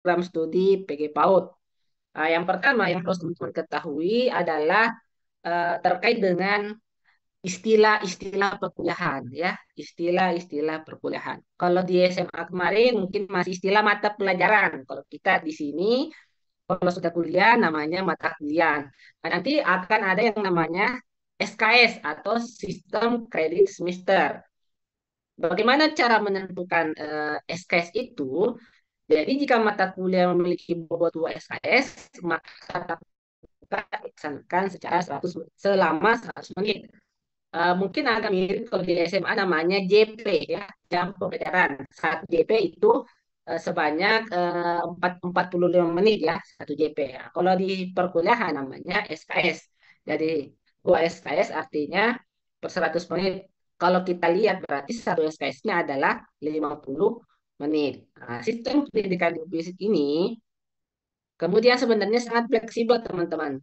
program studi PG PAUD. Yang pertama yang harus teman-teman ketahui adalah terkait dengan istilah-istilah perkuliahan ya, istilah-istilah perkuliahan. Kalau di SMA kemarin mungkin masih istilah mata pelajaran. Kalau kita di sini kalau sudah kuliah namanya mata kuliah. Nah, nanti akan ada yang namanya SKS atau sistem kredit semester. Bagaimana cara menentukan SKS itu? Jadi jika mata kuliah memiliki bobot 2 SKS, maka tatap muka dilaksanakan secara 100 selama 100 menit. Mungkin agak mirip kalau di SMA namanya JP ya, jam pembelajaran. Satu JP itu sebanyak 45 menit ya, satu JP ya. Kalau di perkuliahan namanya SKS. Jadi 2 SKS artinya per 100 menit. Kalau kita lihat berarti satu SKS-nya adalah 50 menit. Nah, sistem pendidikan berbasis ini kemudian sebenarnya sangat fleksibel teman-teman.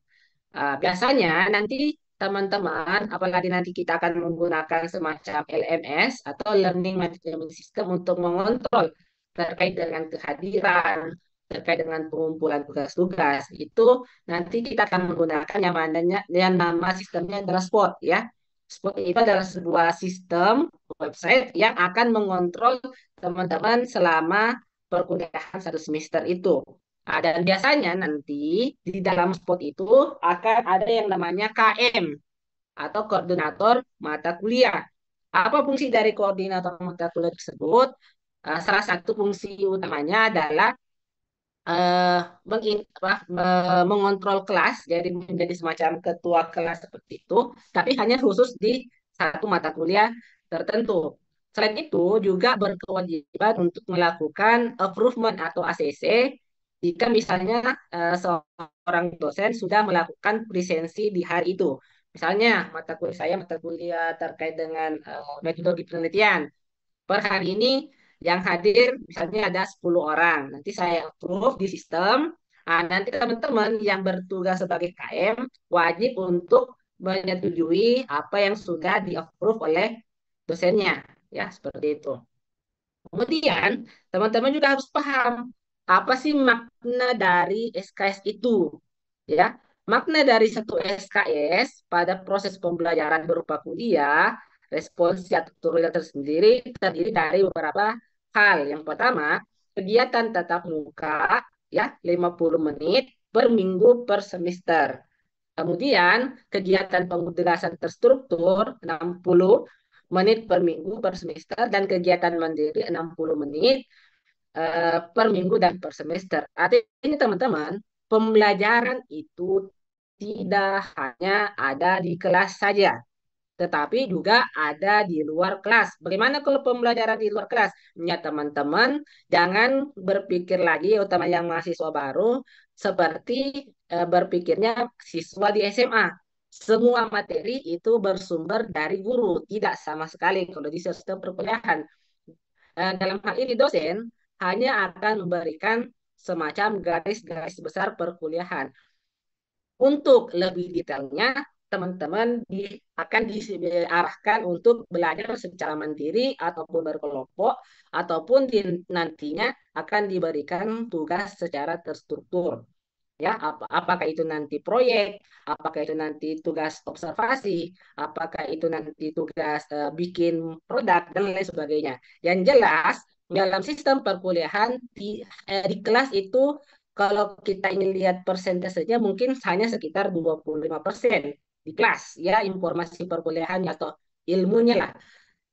Biasanya nanti teman-teman, apalagi nanti kita akan menggunakan semacam LMS atau Learning Management System untuk mengontrol terkait dengan kehadiran, terkait dengan pengumpulan tugas-tugas. Itu nanti kita akan menggunakan yang nama sistemnya adalah Spot ya. Spot itu adalah sebuah sistem website yang akan mengontrol teman-teman selama perkuliahan satu semester itu. Dan biasanya nanti di dalam spot itu akan ada yang namanya KM atau koordinator mata kuliah. Apa fungsi dari koordinator mata kuliah tersebut? Salah satu fungsi utamanya adalah eh, mengontrol kelas, jadi menjadi semacam ketua kelas seperti itu, tapi hanya khusus di satu mata kuliah tertentu. Selain itu juga berkewajiban untuk melakukan improvement atau ACC jika misalnya seorang dosen sudah melakukan presensi di hari itu. Misalnya mata kuliah saya mata kuliah terkait dengan metodologi penelitian. Per hari ini yang hadir misalnya ada 10 orang. Nanti saya approve di sistem. Nanti teman-teman yang bertugas sebagai KM wajib untuk menyetujui apa yang sudah di-approve oleh dosennya. Ya, seperti itu. Kemudian, teman-teman juga harus paham apa sih makna dari SKS itu. Ya, makna dari satu SKS pada proses pembelajaran berupa kuliah, respons atau tutorial tersendiri terdiri dari beberapa hal. Yang pertama, kegiatan tatap muka ya 50 menit per minggu per semester. Kemudian, kegiatan pengudasan terstruktur 60 menit per minggu per semester dan kegiatan mandiri 60 menit per minggu dan per semester. Artinya teman-teman, pembelajaran itu tidak hanya ada di kelas saja, tetapi juga ada di luar kelas. Bagaimana kalau pembelajaran di luar kelas? Ya teman-teman, jangan berpikir lagi, utama yang mahasiswa baru, seperti berpikirnya siswa di SMA. Semua materi itu bersumber dari guru, tidak sama sekali kalau di sistem perkuliahan. Dalam hal ini dosen hanya akan memberikan semacam garis-garis besar perkuliahan. Untuk lebih detailnya, teman-teman akan diarahkan untuk belajar secara mandiri ataupun berkelompok, ataupun nantinya akan diberikan tugas secara terstruktur. Ya, apakah itu nanti proyek, apakah itu nanti tugas observasi, apakah itu nanti tugas bikin produk dan lain sebagainya. Yang jelas dalam sistem perkuliahan di kelas itu kalau kita ingin lihat persentasenya mungkin hanya sekitar 25% di kelas ya informasi perkuliahan atau ilmunya lah.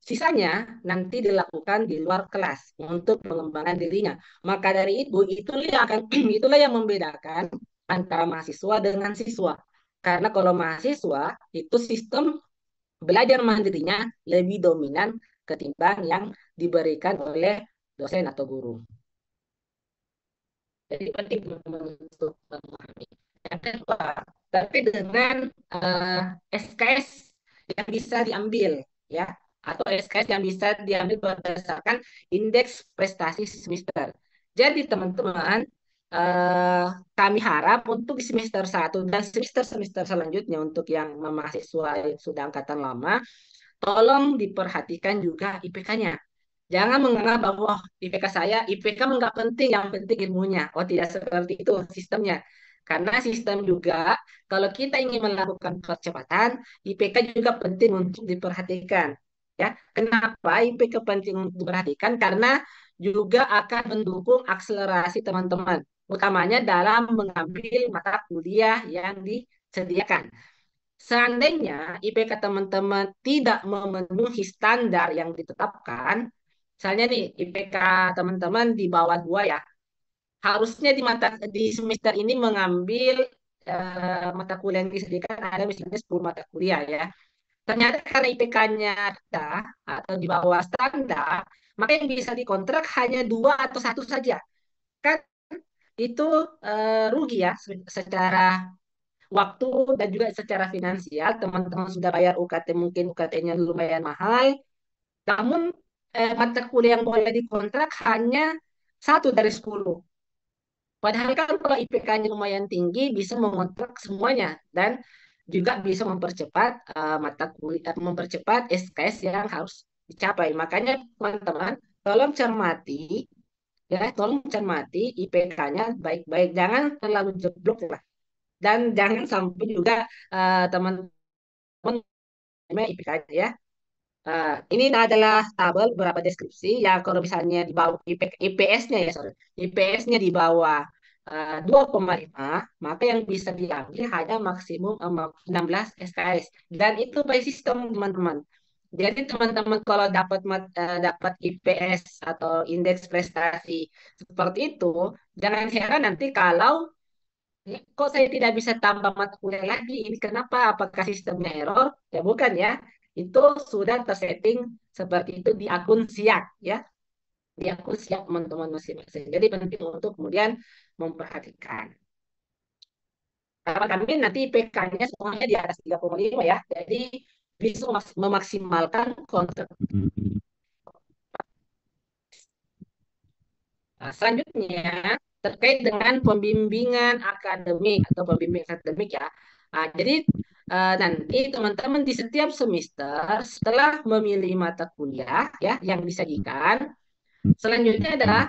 Sisanya nanti dilakukan di luar kelas untuk pengembangan dirinya. Maka dari itu, itulah yang membedakan antara mahasiswa dengan siswa. Karena kalau mahasiswa itu sistem belajar mandirinya lebih dominan ketimbang yang diberikan oleh dosen atau guru. Jadi penting teman-teman untuk memahami. Yang kedua, terkait dengan SKS yang bisa diambil ya atau SKS yang bisa diambil berdasarkan indeks prestasi semester. Jadi teman-teman kami harap untuk di semester satu dan semester-semester selanjutnya untuk yang mahasiswa yang sudah angkatan lama, tolong diperhatikan juga IPK-nya. Jangan menganggap bahwa IPK saya, IPK nggak penting, yang penting ilmunya. Oh, tidak seperti itu sistemnya. Karena sistem juga, kalau kita ingin melakukan percepatan, IPK juga penting untuk diperhatikan. Ya, kenapa IPK penting untuk diperhatikan? Karena juga akan mendukung akselerasi teman-teman, utamanya dalam mengambil mata kuliah yang disediakan. Seandainya IPK teman-teman tidak memenuhi standar yang ditetapkan, misalnya nih IPK teman-teman di bawah 2 ya, harusnya di semester ini mengambil mata kuliah yang disediakan ada misalnya 10 mata kuliah ya. Ternyata karena IPK-nya rendah atau di bawah standar, maka yang bisa dikontrak hanya 2 atau satu saja. Kan itu rugi ya secara waktu dan juga secara finansial. Teman-teman sudah bayar UKT, mungkin UKT-nya lumayan mahal, namun mata kuliah yang boleh dikontrak hanya satu dari 10. Padahal kan kalau IPK-nya lumayan tinggi bisa mengontrak semuanya dan juga bisa mempercepat mata kuliah, mempercepat SKS yang harus dicapai. Makanya teman-teman tolong cermati, ya, tolong cermati IPK-nya baik-baik, jangan terlalu jeblok lah. Dan jangan sampai juga teman-teman IPK aja ya. Ini adalah tabel beberapa deskripsi yang kalau misalnya di bawah IPS-nya ya, sorry, IPS-nya di bawah 2,5, maka yang bisa diambil hanya maksimum 16 SKS. Dan itu by sistem, teman-teman. Jadi teman-teman kalau dapat IPS atau indeks prestasi seperti itu, jangan heran nanti kalau kok saya tidak bisa tambah mata kuliah lagi? Ini kenapa? Apakah sistemnya error? Ya bukan ya. Itu sudah tersetting seperti itu di akun siap ya. Di akun siap teman-teman masing-masing. Jadi penting untuk kemudian memperhatikan. Karena kami nanti IPK-nya semuanya di atas 3,5 ya. Jadi bisa memaksimalkan kontrak. Nah, selanjutnya terkait dengan pembimbingan akademik atau pembimbing akademik ya. Jadi nanti teman-teman di setiap semester setelah memilih mata kuliah ya yang disajikan, selanjutnya adalah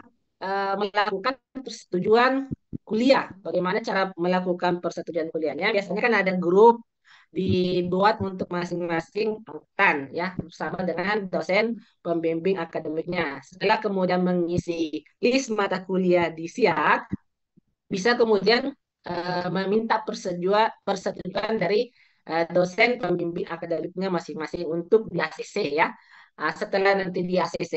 melakukan persetujuan kuliah. Bagaimana cara melakukan persetujuan kuliahnya? Biasanya kan ada grup dibuat untuk masing-masing angkatan ya bersama dengan dosen pembimbing akademiknya. Setelah kemudian mengisi list mata kuliah di SIAK, bisa kemudian meminta persetujuan dari dosen pembimbing akademiknya masing-masing untuk di ACC ya. Setelah nanti di ACC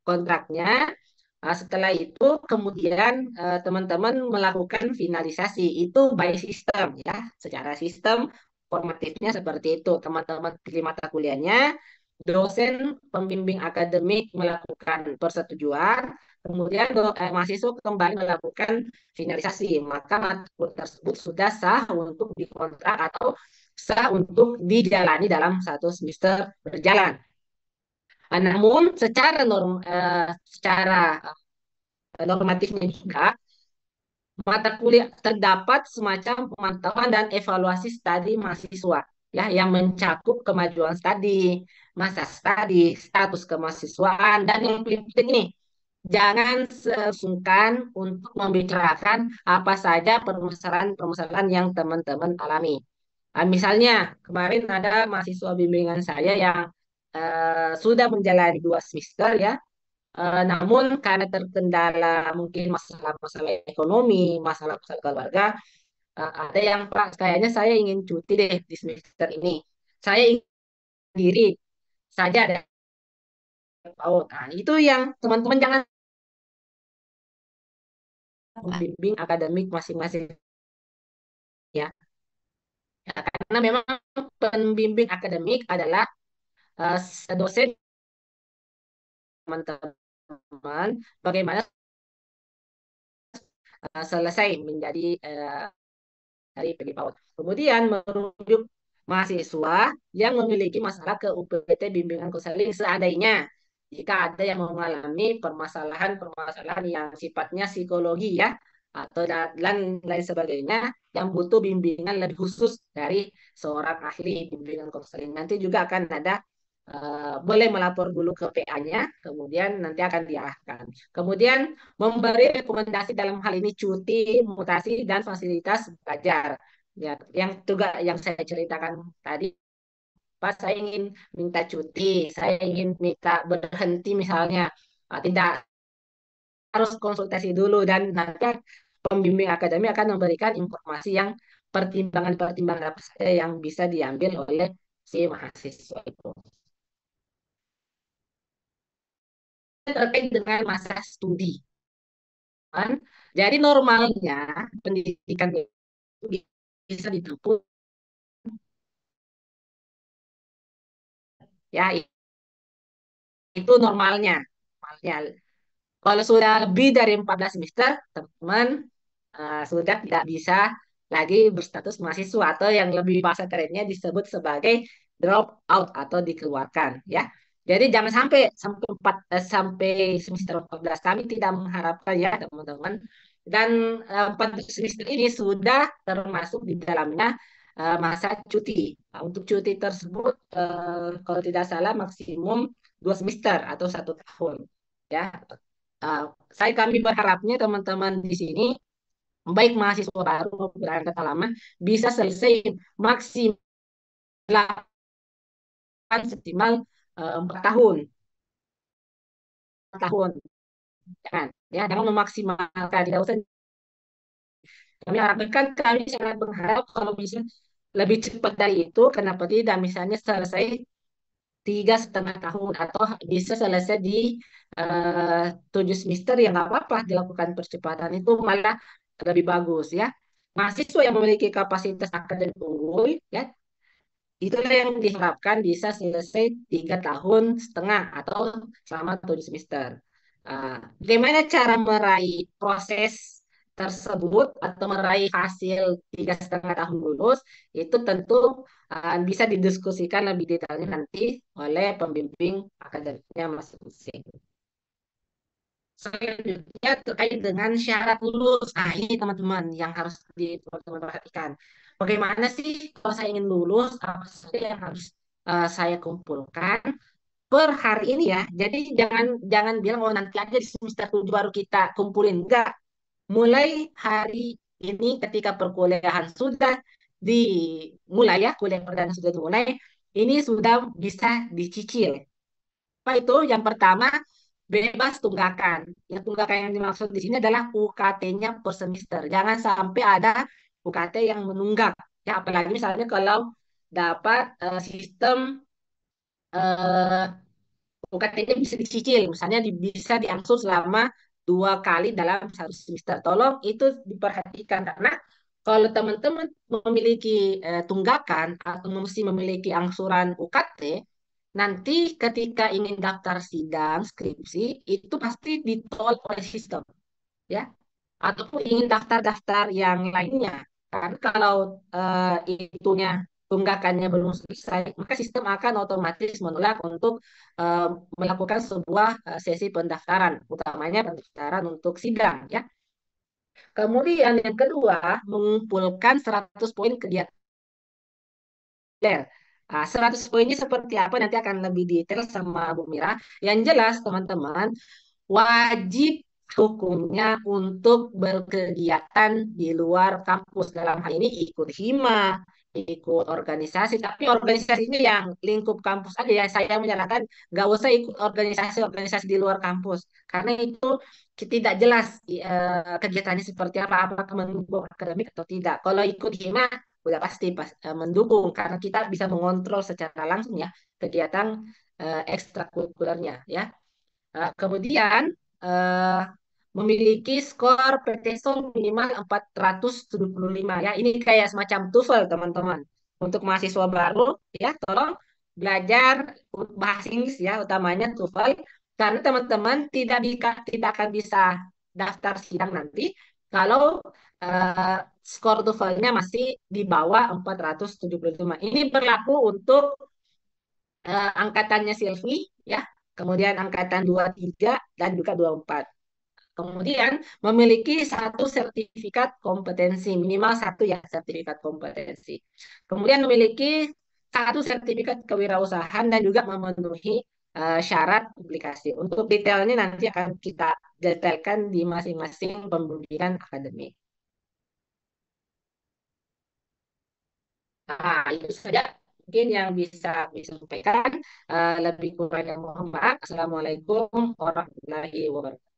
kontraknya, setelah itu kemudian teman-teman melakukan finalisasi itu by system ya, secara sistem formatifnya seperti itu. Teman-teman pilih mata kuliahnya, dosen pembimbing akademik melakukan persetujuan, kemudian mahasiswa kembali melakukan finalisasi, maka mata kuliah tersebut sudah sah untuk dikontrak atau sah untuk dijalani dalam satu semester berjalan. Namun secara normatifnya juga mata kuliah terdapat semacam pemantauan dan evaluasi studi mahasiswa ya yang mencakup kemajuan studi, masa studi, status kemahasiswaan dan yang paling penting ini jangan sungkan untuk membicarakan apa saja permasalahan-permasalahan yang teman-teman alami. Misalnya kemarin ada mahasiswa bimbingan saya yang sudah menjalani 2 semester ya. Namun karena terkendala mungkin masalah-masalah ekonomi, masalah-masalah keluarga, ada yang Pak, kayaknya saya ingin cuti deh di semester ini. Saya ingin diri saja ada PAUD. Nah, itu yang teman-teman jangan membimbing akademik masing-masing ya. Ya, karena memang pembimbing akademik adalah dosen teman-teman bagaimana selesai menjadi dari PG PAUD. Kemudian merujuk mahasiswa yang memiliki masalah ke UPT bimbingan konseling seandainya jika ada yang mengalami permasalahan-permasalahan yang sifatnya psikologi ya atau dan lain sebagainya yang butuh bimbingan lebih khusus dari seorang ahli bimbingan konseling. Nanti juga akan ada boleh melapor dulu ke PA-nya, kemudian nanti akan diarahkan. Kemudian memberi rekomendasi dalam hal ini cuti, mutasi, dan fasilitas belajar. Ya, yang juga yang saya ceritakan tadi, Pak, saya ingin minta cuti, saya ingin minta berhenti misalnya, tidak harus konsultasi dulu dan nanti pembimbing akademi akan memberikan informasi yang pertimbangan-pertimbangan apa saja yang bisa diambil oleh si mahasiswa itu. Terkait dengan masa studi, kan? Jadi normalnya pendidikan itu bisa ditempuh ya itu normalnya. Normalnya. Kalau sudah lebih dari 14 semester, teman-teman sudah tidak bisa lagi berstatus mahasiswa atau yang lebih bahasa kerennya disebut sebagai drop out atau dikeluarkan ya. Jadi jangan sampai sampai semester 14 kami tidak mengharapkan ya teman-teman. Dan 14 semester ini sudah termasuk di dalamnya masa cuti. Nah, untuk cuti tersebut kalau tidak salah maksimum 2 semester atau 1 tahun ya. Uh, kami berharapnya teman-teman di sini baik mahasiswa baru maupun angkatan lama bisa selesai maksimal 8 4 tahun 4 tahun jangan memaksimalkan tidak usah kami harapkan kami sangat berharap kalau bisa lebih cepat dari itu kenapa tidak misalnya selesai 3,5 tahun atau bisa selesai di 7 semester ya nggak apa-apa dilakukan percepatan itu malah lebih bagus ya mahasiswa yang memiliki kapasitas akademik unggul ya itulah yang diharapkan bisa selesai 3,5 tahun atau selama 7 semester. Bagaimana cara meraih proses tersebut atau meraih hasil 3,5 tahun lulus itu tentu bisa didiskusikan lebih detailnya nanti oleh pembimbing akademiknya masing-masing. Selanjutnya terkait dengan syarat lulus. Nah, ini teman-teman yang harus teman-teman perhatikan. Bagaimana sih kalau saya ingin lulus, apa saja yang harus saya kumpulkan per hari ini ya. Jadi jangan jangan bilang oh nanti aja di semester 7 baru kita kumpulin. Enggak. Mulai hari ini ketika perkuliahan sudah dimulai ya, kuliah perdana sudah dimulai, ini sudah bisa dicicil. Apa itu? Yang pertama, bebas tunggakan. Yang tunggakan yang dimaksud di sini adalah UKT-nya per semester. Jangan sampai ada UKT yang menunggak. Ya, apalagi misalnya kalau dapat sistem eh, UKT-nya bisa dicicil, misalnya bisa diangsur selama 2 kali dalam 1 semester. Tolong itu diperhatikan karena kalau teman-teman memiliki tunggakan atau mesti memiliki angsuran UKT, nanti ketika ingin daftar sidang skripsi itu pasti ditolak oleh sistem, ya. Ataupun ingin daftar-daftar yang lainnya. Karena kalau itunya tunggakannya belum selesai, maka sistem akan otomatis menolak untuk eh, melakukan sebuah sesi pendaftaran, utamanya pendaftaran untuk sidang, ya. Kemudian yang kedua, mengumpulkan 100 poin kegiatan. 100 poinnya seperti apa nanti akan lebih detail sama Bu Mira. Yang jelas teman-teman, wajib hukumnya untuk berkegiatan di luar kampus. Dalam hal ini ikut hima, ikut organisasi, tapi organisasinya yang lingkup kampus aja ya. Saya menyarankan nggak usah ikut organisasi-organisasi di luar kampus, karena itu tidak jelas kegiatannya seperti apa, apakah mendukung akademik atau tidak. Kalau ikut hima, udah pasti mendukung, karena kita bisa mengontrol secara langsung ya kegiatan ekstrakurikulernya ya. Kemudian eh, memiliki skor PTSOL minimal 475 ya. Ini kayak semacam TOEFL teman-teman. Untuk mahasiswa baru ya, tolong belajar bahasa Inggris ya, utamanya TOEFL karena teman-teman tidak akan bisa daftar sidang nanti kalau eh, skor TOEFL-nya masih di bawah 475. Ini berlaku untuk angkatannya Silvi ya, kemudian angkatan 23 dan juga 24. Kemudian memiliki satu sertifikat kompetensi, minimal satu ya sertifikat kompetensi. Kemudian memiliki satu sertifikat kewirausahaan dan juga memenuhi syarat publikasi. Untuk detailnya nanti akan kita detailkan di masing-masing pembimbingan akademik. Nah, itu saja mungkin yang bisa disampaikan. Lebih kurangnya mohon maaf. Assalamualaikum warahmatullahi wabarakatuh.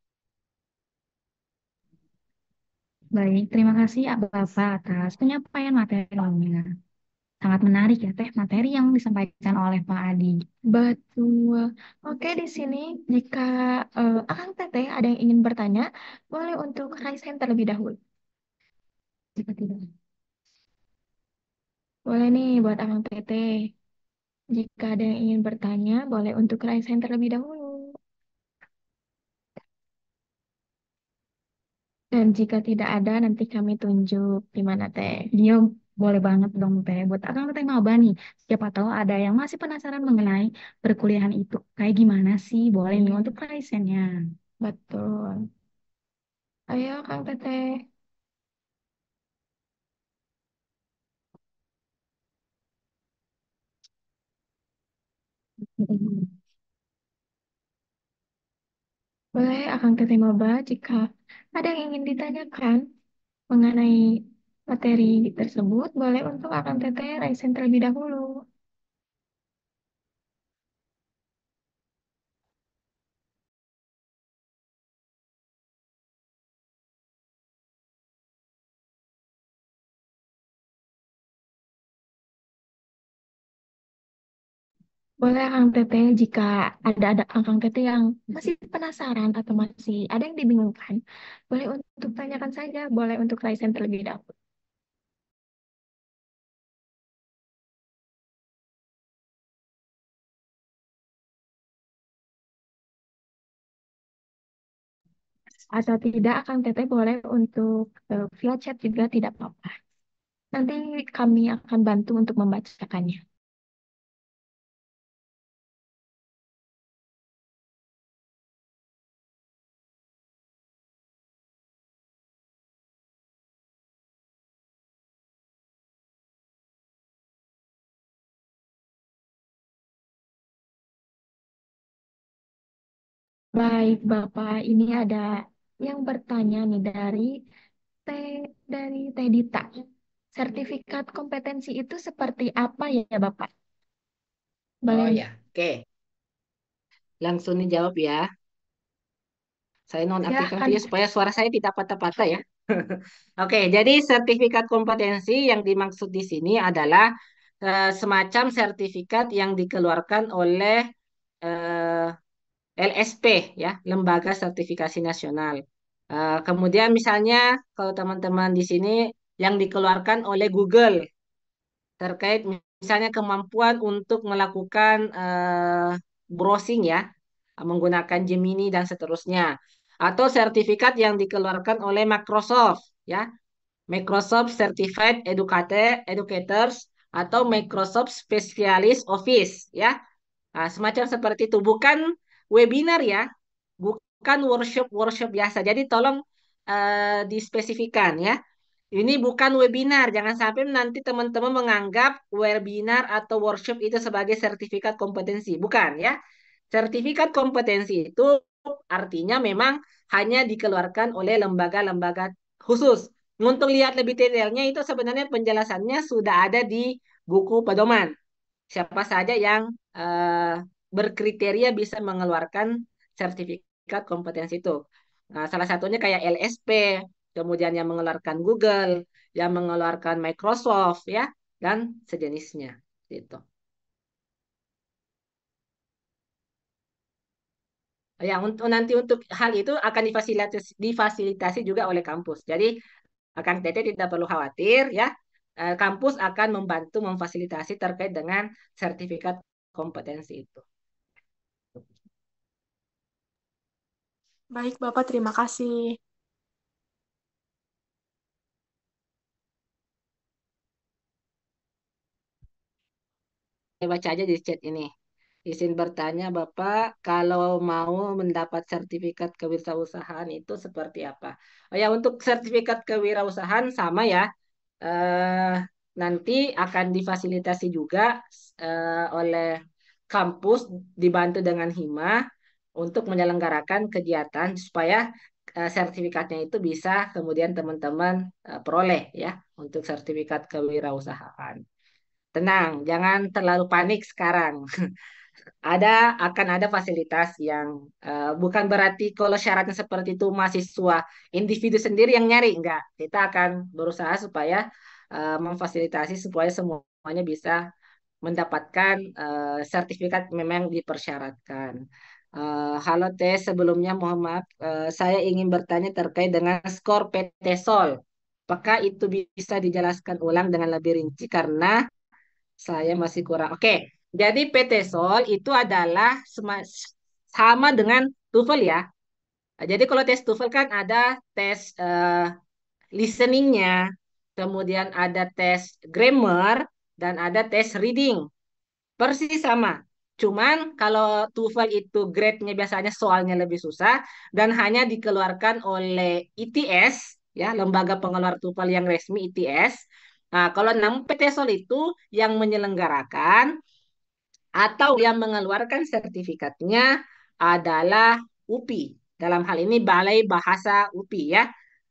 Baik, terima kasih ya Bapak atas penyampaian materinya. Sangat menarik ya Teh materi yang disampaikan oleh Pak Adi. Betul. Oke, di sini jika Akang Teteh ada yang ingin bertanya, boleh untuk raise hand terlebih dahulu. Jika tidak, boleh nih buat Akang Teteh. Jika ada yang ingin bertanya, boleh untuk raise hand terlebih dahulu. Dan jika tidak ada, nanti kami tunjuk di mana Teh. Dia boleh banget dong Teh. Buat Akang Teteh maba nih. Siapa tahu ada yang masih penasaran mengenai perkuliahan itu. Kayak gimana sih? Boleh nih untuk raise hand-nya. Betul. Ayo Kang Teteh. Boleh Akang Teteh maba jika ada yang ingin ditanyakan mengenai materi tersebut, boleh untuk Akang Teteh raise hand terlebih dahulu. Boleh Akang Teteh jika ada Akang Teteh yang masih penasaran atau masih ada yang dibingungkan, boleh untuk tanyakan saja, boleh untuk raise hand terlebih dahulu. Atau tidak Akang Teteh boleh untuk via chat juga tidak apa-apa. Nanti kami akan bantu untuk membacakannya. Baik, Bapak, ini ada yang bertanya nih T dari Teh Dita. Sertifikat kompetensi itu seperti apa ya, Bapak? Oh Boleh. ya, oke. Langsung dijawab ya. Saya nonaktifkan Silahkan. video supaya suara saya tidak patah-patah ya. Oke, jadi sertifikat kompetensi yang dimaksud di sini adalah semacam sertifikat yang dikeluarkan oleh eh, LSP ya, Lembaga Sertifikasi Nasional. Kemudian misalnya kalau teman-teman di sini yang dikeluarkan oleh Google terkait misalnya kemampuan untuk melakukan browsing ya, menggunakan Gemini dan seterusnya. Atau sertifikat yang dikeluarkan oleh Microsoft ya, Microsoft Certified Educators atau Microsoft Specialist Office ya. Nah, semacam seperti itu, bukan webinar ya, bukan workshop-workshop biasa. Jadi tolong dispesifikan ya. Ini bukan webinar, jangan sampai nanti teman-teman menganggap webinar atau workshop itu sebagai sertifikat kompetensi. Bukan ya. Sertifikat kompetensi itu artinya memang hanya dikeluarkan oleh lembaga-lembaga khusus. Untuk lihat lebih detailnya itu sebenarnya penjelasannya sudah ada di buku pedoman. Siapa saja yang eh, berkriteria bisa mengeluarkan sertifikat kompetensi itu. Nah, salah satunya kayak LSP, kemudian yang mengeluarkan Google, yang mengeluarkan Microsoft ya, dan sejenisnya gitu. Ya, untuk nanti untuk hal itu akan difasilitasi juga oleh kampus. Jadi, akan Tete tidak perlu khawatir ya. Kampus akan membantu memfasilitasi terkait dengan sertifikat kompetensi itu. Baik, Bapak, terima kasih. Saya baca aja di chat ini. Izin bertanya, Bapak, kalau mau mendapat sertifikat kewirausahaan itu seperti apa? Oh ya, untuk sertifikat kewirausahaan sama ya. Eh, nanti akan difasilitasi juga oleh kampus dibantu dengan hima untuk menyelenggarakan kegiatan supaya sertifikatnya itu bisa kemudian teman-teman peroleh ya untuk sertifikat kewirausahaan. Tenang, jangan terlalu panik sekarang. Akan ada fasilitas yang bukan berarti kalau syaratnya seperti itu mahasiswa individu sendiri yang nyari, enggak. Kita akan berusaha supaya memfasilitasi supaya semuanya bisa mendapatkan sertifikat memang dipersyaratkan. Halo Teh, sebelumnya mohon maaf, saya ingin bertanya terkait dengan skor PT Sol. Apakah itu bisa dijelaskan ulang dengan lebih rinci karena saya masih kurang. Oke, jadi PT Sol itu adalah sama dengan TOEFL ya. Jadi kalau tes TOEFL kan ada tes listeningnya, kemudian ada tes grammar, dan ada tes reading. Persis sama. Cuman kalau TOEFL itu grade-nya biasanya soalnya lebih susah dan hanya dikeluarkan oleh ITS, ya, Lembaga Pengeluar TOEFL yang resmi ITS. Nah, kalau 6 PT Sol itu yang menyelenggarakan atau yang mengeluarkan sertifikatnya adalah UPI. Dalam hal ini Balai Bahasa UPI ya.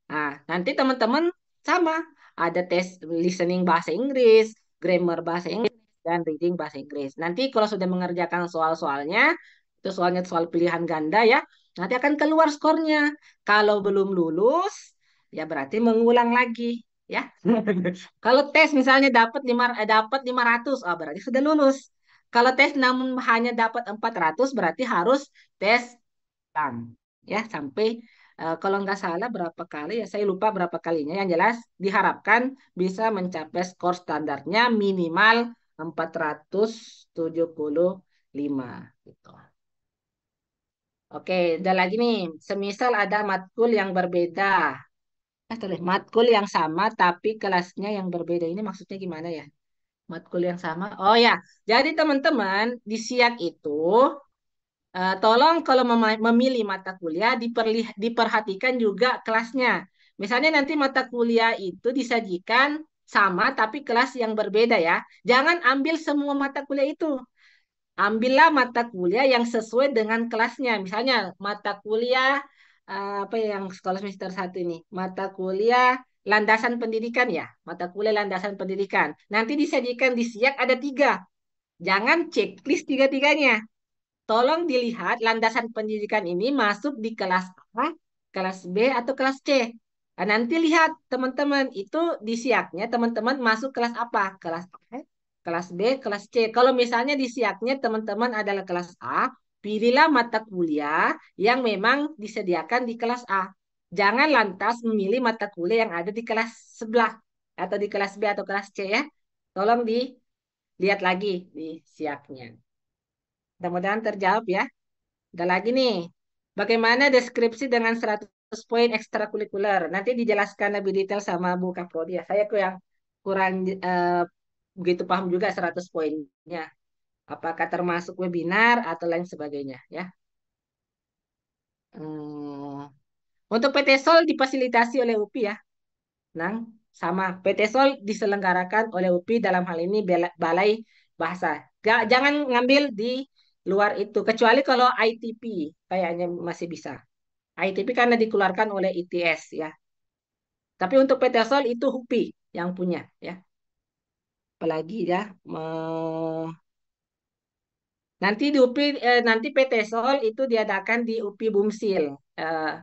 Nah, nanti teman-teman sama ada tes listening bahasa Inggris, grammar bahasa Inggris, dan reading bahasa Inggris. Nanti kalau sudah mengerjakan soal-soalnya, itu soalnya soal pilihan ganda ya, nanti akan keluar skornya. Kalau belum lulus, ya berarti mengulang lagi ya. Kalau tes misalnya dapat 500, oh berarti sudah lulus. Kalau tes namun hanya dapat 400, berarti harus tes ulang ya sampai kalau nggak salah berapa kali ya saya lupa berapa kalinya, yang jelas diharapkan bisa mencapai skor standarnya minimal 475 gitu. Oke, udah lagi nih. Semisal ada matkul yang berbeda. Tulis matkul yang sama tapi kelasnya yang berbeda. Ini maksudnya gimana ya? Matkul yang sama. Oh ya, jadi teman-teman di SIAK itu tolong kalau memilih mata kuliah diperhatikan juga kelasnya. Misalnya nanti mata kuliah itu disajikan sama tapi kelas yang berbeda ya. Jangan ambil semua mata kuliah itu. Ambillah mata kuliah yang sesuai dengan kelasnya. Misalnya mata kuliah apa yang sekolah semester 1 ini? Mata kuliah landasan pendidikan ya. Mata kuliah landasan pendidikan. Nanti disajikan di SIAK ada 3. Jangan checklist tiga-tiganya. Tolong dilihat landasan pendidikan ini masuk di kelas A, kelas B, atau kelas C. Nah, nanti lihat teman-teman itu di siaknya teman-teman masuk kelas apa? Kelas A, kelas B, kelas C. Kalau misalnya di siaknya teman-teman adalah kelas A, pilihlah mata kuliah yang memang disediakan di kelas A. Jangan lantas memilih mata kuliah yang ada di kelas sebelah atau di kelas B atau kelas C ya. Tolong dilihat lagi di siaknya. Mudah-mudahan terjawab ya. Ada lagi nih. Bagaimana deskripsi dengan 100 poin ekstrakurikuler? Nanti dijelaskan lebih detail sama Bu Kaprodi ya. Saya kok yang kurang begitu paham juga 100 poinnya. Apakah termasuk webinar atau lain sebagainya ya. Hmm. Untuk PT Sol difasilitasi oleh UPI ya. Nang, sama PT Sol diselenggarakan oleh UPI dalam hal ini Balai Bahasa. Jangan ngambil di luar itu. Kecuali kalau ITP kayaknya masih bisa. ITP karena dikeluarkan oleh ITS ya. Tapi untuk PT Sol itu HUPI yang punya ya. Apalagi ya nanti di UPI nanti PT Sol itu diadakan di UPI Bumsil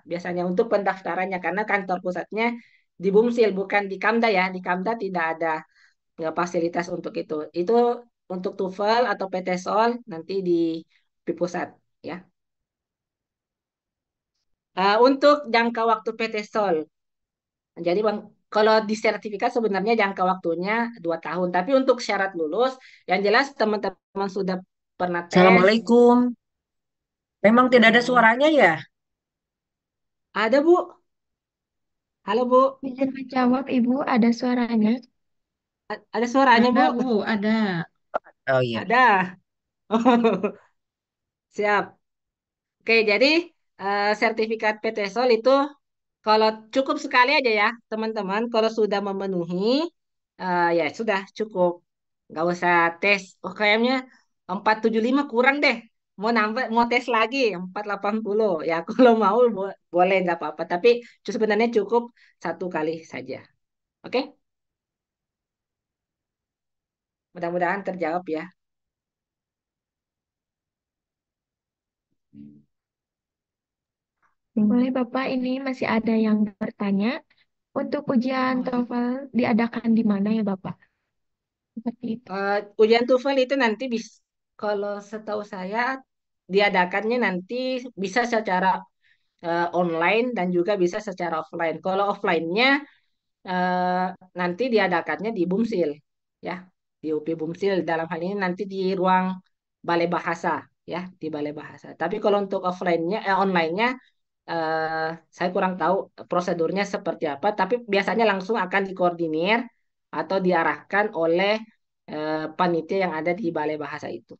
biasanya untuk pendaftarannya karena kantor pusatnya di Bumsil bukan di Kamda ya. Di Kamda tidak ada fasilitas untuk itu. Itu untuk TOEFL atau PT Sol nanti di UPI pusat ya. Untuk jangka waktu PT Sol. Jadi Bang, kalau di sertifikat sebenarnya jangka waktunya 2 tahun. Tapi untuk syarat lulus, yang jelas teman-teman sudah pernah tes. Assalamualaikum. Memang tidak ada Hmm, suaranya ya? ada Bu. Halo Bu. Izin menjawab, Ibu, ada suaranya. Ada suaranya Ada, Bu. Bu, ada. Oh iya. Ada. Siap. Oke, jadi sertifikat PT Sol itu kalau cukup sekali aja ya, teman-teman. Kalau sudah memenuhi, Ya sudah cukup. Nggak usah tes. Oh kayaknya 475 kurang deh. Mau nambah, mau tes lagi 480. Ya kalau mau boleh nggak apa-apa. Tapi sebenarnya cukup satu kali saja. Oke? Mudah-mudahan terjawab ya. Boleh Bapak, ini masih ada yang bertanya. Untuk ujian Oh, iya. TOEFL diadakan di mana ya Bapak? Seperti itu. Ujian TOEFL itu nanti bisa, kalau setahu saya diadakannya nanti bisa secara online dan juga bisa secara offline. Kalau offline-nya eh, nanti diadakannya di Bumsil, ya, di UP Bumsil. Dalam hal ini nanti di ruang Balai Bahasa, ya, di Balai Bahasa. Tapi kalau untuk offline-nya, online-nya, saya kurang tahu prosedurnya seperti apa. Tapi biasanya langsung akan dikoordinir atau diarahkan oleh panitia yang ada di Balai Bahasa itu.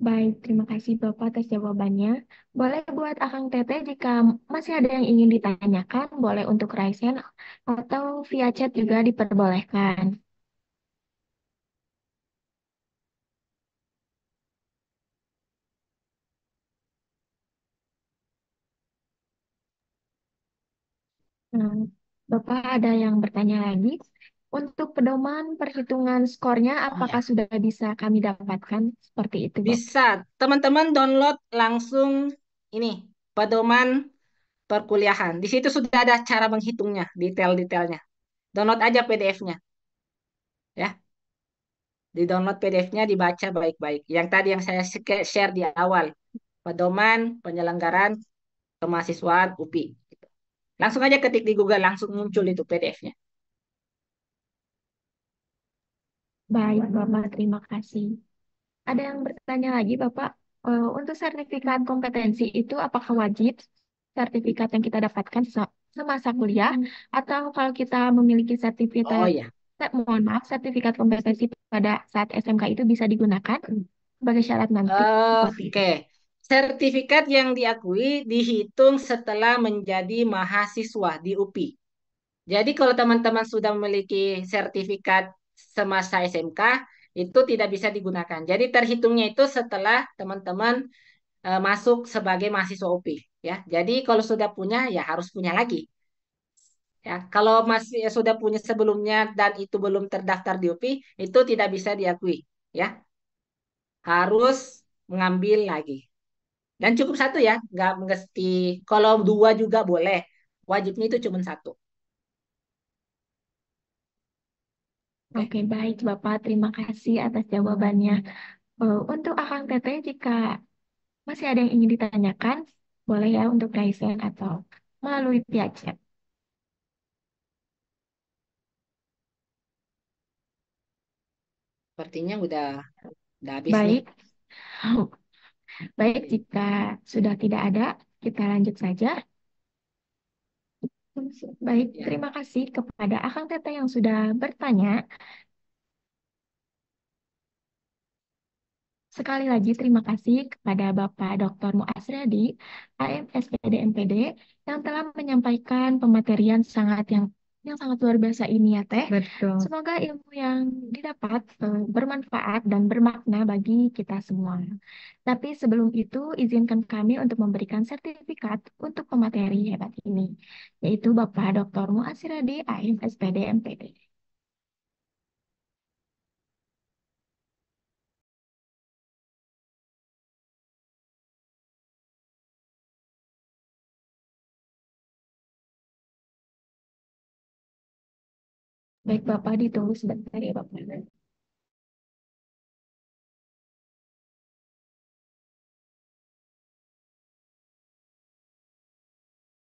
Baik, terima kasih Bapak atas jawabannya. Boleh buat Akang Teteh jika masih ada yang ingin ditanyakan, boleh untuk Raisen atau via chat juga diperbolehkan. Nah, Bapak ada yang bertanya lagi. Untuk pedoman perhitungan skornya, Oh apakah ya, sudah bisa kami dapatkan? Seperti itu, Bapak. bisa teman-teman download langsung ini pedoman perkuliahan. Di situ sudah ada cara menghitungnya, detail-detailnya. Download aja PDF-nya, ya. Di-download PDF-nya, dibaca baik-baik. Yang tadi yang saya share di awal, pedoman penyelenggaraan kemahasiswaan UPI. Langsung aja ketik di Google, langsung muncul itu PDF-nya. Baik, Bapak, terima kasih. Ada yang bertanya lagi, Bapak, untuk sertifikat kompetensi itu apakah wajib sertifikat yang kita dapatkan semasa kuliah, atau kalau kita memiliki Oh sertifikat, ya, mohon maaf, sertifikat kompetensi pada saat SMK itu bisa digunakan sebagai syarat nanti, seperti itu. oke. Sertifikat yang diakui dihitung setelah menjadi mahasiswa di UPI. Jadi kalau teman-teman sudah memiliki sertifikat semasa SMK, itu tidak bisa digunakan. Jadi terhitungnya itu setelah teman-teman masuk sebagai mahasiswa UPI. Ya, jadi kalau sudah punya, ya harus punya lagi. Ya, kalau masih sudah punya sebelumnya dan itu belum terdaftar di UPI, itu tidak bisa diakui. Ya, harus mengambil lagi. Dan cukup satu ya, nggak mesti. Kalau dua juga boleh. Wajibnya itu cuma satu. Oke. Oke, baik, Bapak. Terima kasih atas jawabannya. Untuk Akang Teteh, jika masih ada yang ingin ditanyakan, boleh ya untuk Raisen atau melalui via chat. Sepertinya udah habis nih. Baik, baik, jika sudah tidak ada, kita lanjut saja. Baik, Ya. terima kasih kepada Akang Teteh yang sudah bertanya. Sekali lagi terima kasih kepada Bapak Dr. Muasradi, AM SPD MPD, yang telah menyampaikan pematerian yang sangat luar biasa ini ya Teh. Betul. Semoga ilmu yang didapat bermanfaat dan bermakna bagi kita semua. Tapi sebelum itu, izinkan kami untuk memberikan sertifikat untuk pemateri hebat ini, yaitu Bapak Dr. Muasradi, AM SPD MPD. Baik Bapak, ditunggu sebentar ya Bapak.